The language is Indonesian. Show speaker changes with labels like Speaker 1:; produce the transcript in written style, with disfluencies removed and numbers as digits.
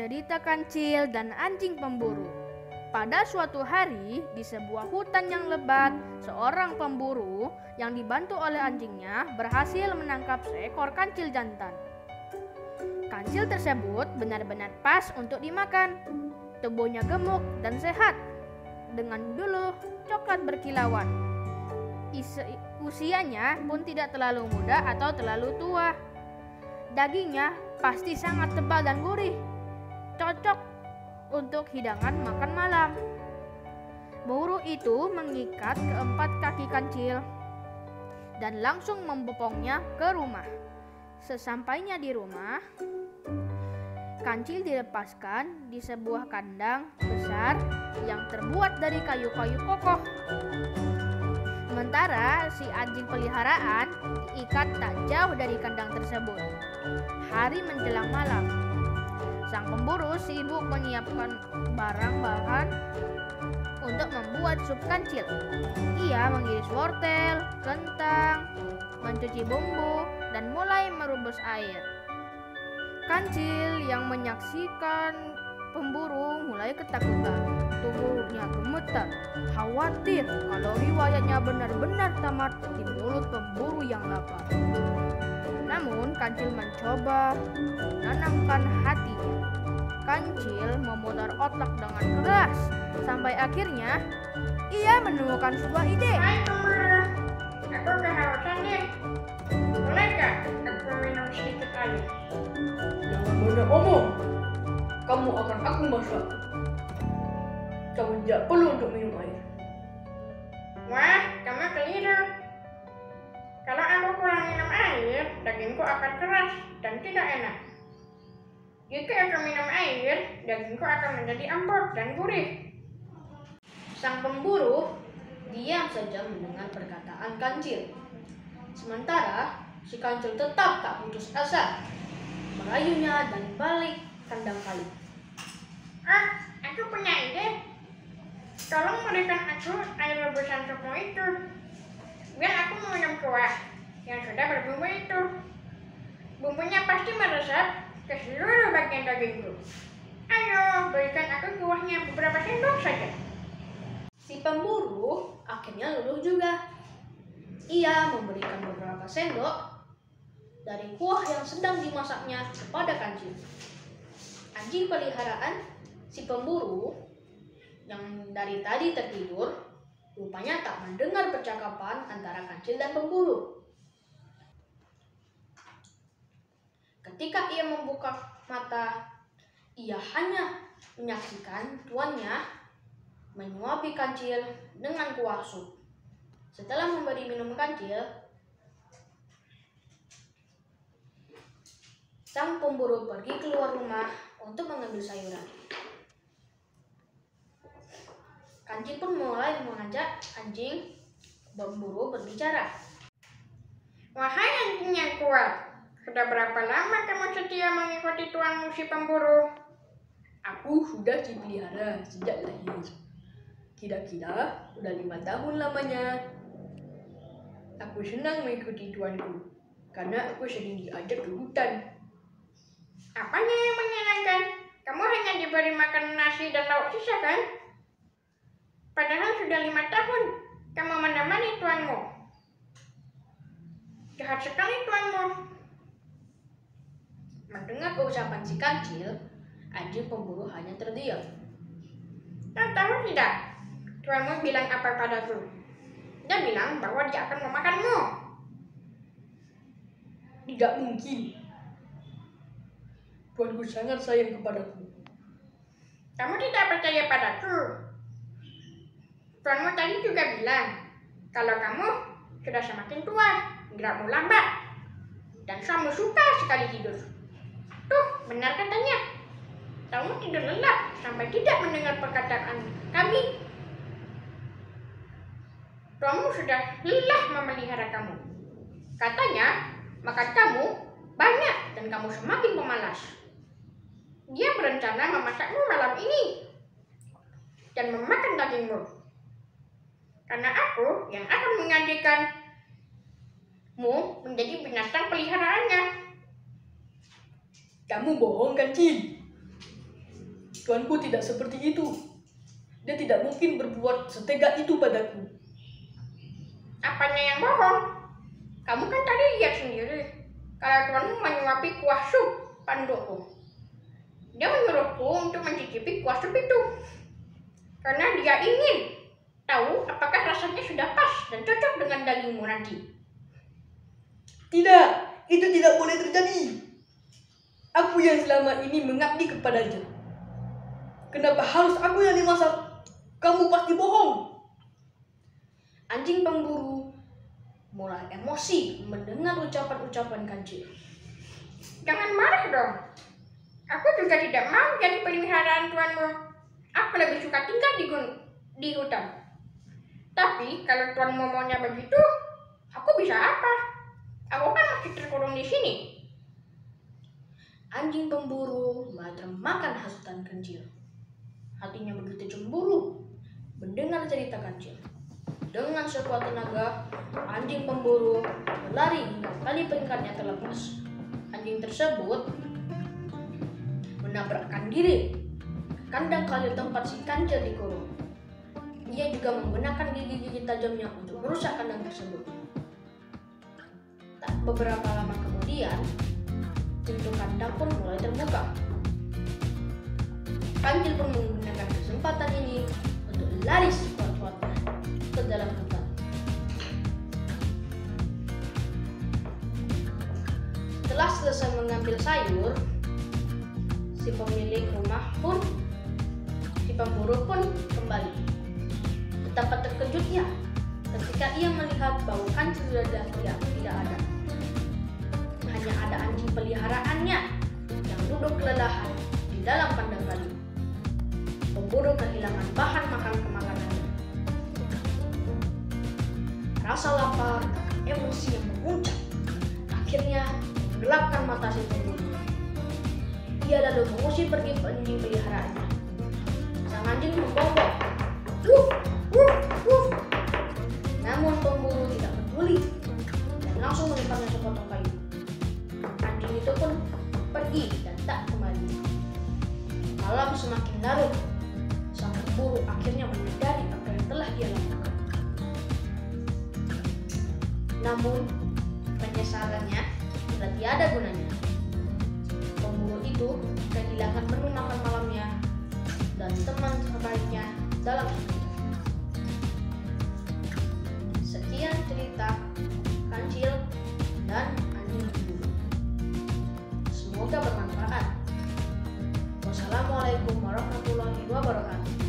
Speaker 1: Cerita kancil dan anjing pemburu. Pada suatu hari, di sebuah hutan yang lebat, seorang pemburu yang dibantu oleh anjingnya berhasil menangkap seekor kancil jantan. Kancil tersebut benar-benar pas untuk dimakan. Tubuhnya gemuk dan sehat, dengan bulu coklat berkilauan. Usianya pun tidak terlalu muda atau terlalu tua. Dagingnya pasti sangat tebal dan gurih, cocok untuk hidangan makan malam. Pemburu itu mengikat keempat kaki kancil dan langsung membopongnya ke rumah. Sesampainya di rumah, kancil dilepaskan di sebuah kandang besar yang terbuat dari kayu-kayu kokoh. Sementara si anjing peliharaan diikat tak jauh dari kandang tersebut. Hari menjelang malam, sang pemburu sibuk menyiapkan barang-bahan untuk membuat sup kancil. Ia mengiris wortel, kentang, mencuci bumbu, dan mulai merebus air. Kancil yang menyaksikan pemburu mulai ketakutan. Tubuhnya gemetar, khawatir kalau riwayatnya benar-benar tamat di mulut pemburu yang lapar. Namun kancil mencoba menenangkan hatinya. Kancil memutar otak dengan keras sampai akhirnya ia menemukan sebuah ide.
Speaker 2: Hai pemburu, aku kehausan nih. Bolehkah aku minum sedikit air?
Speaker 3: Jangan banyak omong. Kamu akan aku masak. Kamu tidak perlu untuk minum air.
Speaker 2: Wah, kamu keliru. Kalau aku kurang minum air, dagingku akan keras dan tidak enak. Jika aku minum air, dagingku akan menjadi empuk dan gurih.
Speaker 1: Sang pemburu diam saja mendengar perkataan kancil. Sementara si kancil tetap tak putus asa merayunya dari balik kandang kayu.
Speaker 2: Aku punya ide. Tolong berikan aku air rebusan supmu itu, biar aku meminum kuah yang sudah berbumbu itu. Bumbunya pasti meresap ke seluruh bagian dagingku. Ayo, berikan aku kuahnya beberapa sendok saja.
Speaker 1: Si pemburu akhirnya luluh juga. Ia memberikan beberapa sendok dari kuah yang sedang dimasaknya kepada kancil. Anjing peliharaan si pemburu yang dari tadi tertidur rupanya tak mendengar percakapan antara kancil dan pemburu. Ketika ia membuka mata, ia hanya menyaksikan tuannya menyuapi kancil dengan kuah sup. Setelah memberi minum kancil, sang pemburu pergi keluar rumah untuk mengambil sayuran. Kancil pun mulai mengajak anjing pemburu berbicara.
Speaker 2: Wahai anjing yang kuat, sudah berapa lama kamu setia mengikuti tuanmu si pemburu?
Speaker 3: Aku sudah dipelihara sejak lahir. Kira-kira sudah 5 tahun lamanya. Aku senang mengikuti tuanku karena aku sering diajak ke hutan.
Speaker 2: Apanya yang menyenangkan? Kamu hanya diberi makan nasi dan lauk sisa kan? Padahal sudah 5 tahun kamu menemani tuanmu. Jahat sekali tuanmu.
Speaker 1: Mendengar ucapan si kancil, anjing pemburu hanya terdiam.
Speaker 2: Tahu tidak? Tuanmu bilang apa padaku? Dia bilang bahwa dia akan memakanmu.
Speaker 3: Tidak mungkin. Tuanku sangat sayang kepadaku.
Speaker 2: Kamu tidak percaya padaku? Tuanmu tadi juga bilang kalau kamu sudah semakin tua, gerakmu lambat, dan kamu suka sekali tidur. Tuh, benar katanya. Kamu tidur lelap sampai tidak mendengar perkataan kami. Tuanmu sudah lelah memelihara kamu. Katanya, makan kamu banyak dan kamu semakin pemalas. Dia berencana memasakmu malam ini dan memakan dagingmu. Karena aku yang akan menjadikanmu menjadi binatang peliharaannya.
Speaker 3: Kamu bohong, kancil. Tuanku tidak seperti itu. Dia tidak mungkin berbuat setega itu padaku.
Speaker 2: Apanya yang bohong? Kamu kan tadi lihat sendiri kalau tuanmu menyuapi kuah sup Pandoko. Dia menyuruhku untuk mencicipi kuah sup itu karena dia ingin tahu apakah rasanya sudah pas dan cocok dengan dagingmu nanti.
Speaker 3: Tidak, itu tidak boleh terjadi. Aku yang selama ini mengabdi kepadanya. Kenapa harus aku yang dimasak? Kamu pasti bohong. Anjing pemburu mulai emosi mendengar ucapan-ucapan Kancil.
Speaker 2: Jangan marah dong. Aku juga tidak mau jadi peliharaan tuanmu. Aku lebih suka tinggal di hutan. Tapi kalau tuanmu maunya begitu, aku bisa apa? Aku kan masih terkurung di sini.
Speaker 3: Anjing pemburu mulai termakan hasutan Kancil. Hatinya begitu cemburu mendengar cerita Kancil. Dengan sekuat tenaga, anjing pemburu berlari hingga tali peningkatnya terlepas. Anjing tersebut menabrakkan diri ke kandang kayu tempat si Kancil dikurung. Ia juga menggunakan gigi-gigi tajamnya untuk merusak kandang tersebut. Tak beberapa lama kemudian, pintu kandang pun mulai terbuka. Kancil pun menggunakan kesempatan ini untuk lari sekuat-kuatnya ke dalam hutan. Setelah selesai mengambil sayur, si pemilik rumah pun, si pemburu pun kembali. Betapa terkejutnya ketika ia melihat bahwa Kancil sudah tidak ada. Hanya ada anjing peliharaannya yang duduk kelelahan di dalam kandang kayu. Pemburu kehilangan bahan makan kemakanannya. Rasa lapar dan emosi yang memuncak akhirnya menggelapkan mata si pemburu. Ia lalu mengusir pergi anjing peliharaannya. Sang anjing membonggok. Wuh, wuh, wuh. Namun pemburu tidak peduli dan langsung menemukannya sepotong kayu. Anjing itu pun pergi dan tak kembali. Malam semakin larut. Sang pemburu akhirnya menyadari apa yang telah dia lakukan. Namun penyesalannya sudah tiada gunanya. Pemburu itu kehilangan menu makan malamnya dan teman terbaiknya dalam hidupnya. Sekian cerita Kancil dan anjing pemburu. Semoga bermanfaat. Wassalamualaikum warahmatullahi wabarakatuh.